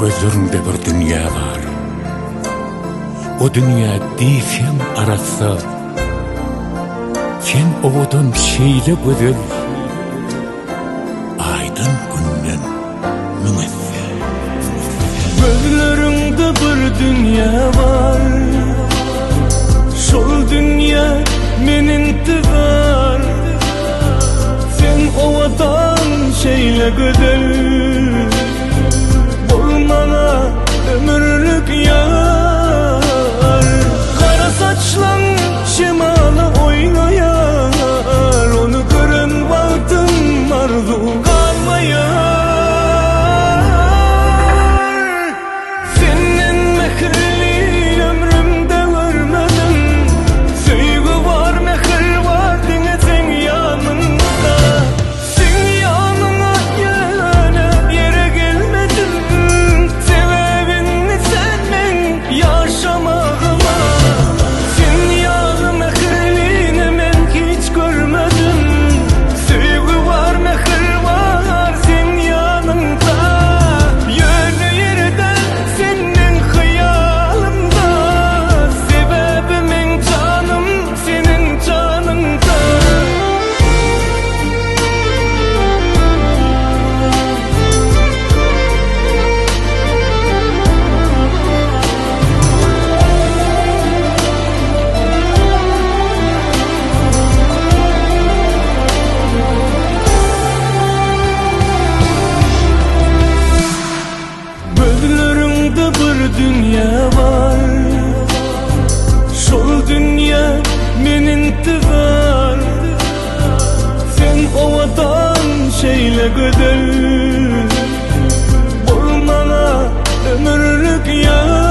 Gözlerinde bir dünya var. O dünya diýsem arasa, sen owadan şeýle gözel, aýdyn günden müňesse. Gözlerinde bir dünya var, şol dünya menintizar. Sen owadan şeýle gözel, bolmana ömürlük yar. Kara saçlan şemalı oynayar, onu gören vaktin arzu kalmayar. Senin mehirli ömrümde görmedim, söýgü var mehir var dine sen yanımda. Sen yanına yana yere gelmedim, sebebini sen men yaşamağıma. Sen yanı mehirliğini men hiç görmedim, söýgü var mehir var sen yanımda. Yönü yerden senin hıyalımda, sebebimin canım senin canında. Gözlerinde bir dünya var, şol dünya menintizar. Sen owadan şeýle gözel, bolmana ömürlük yar.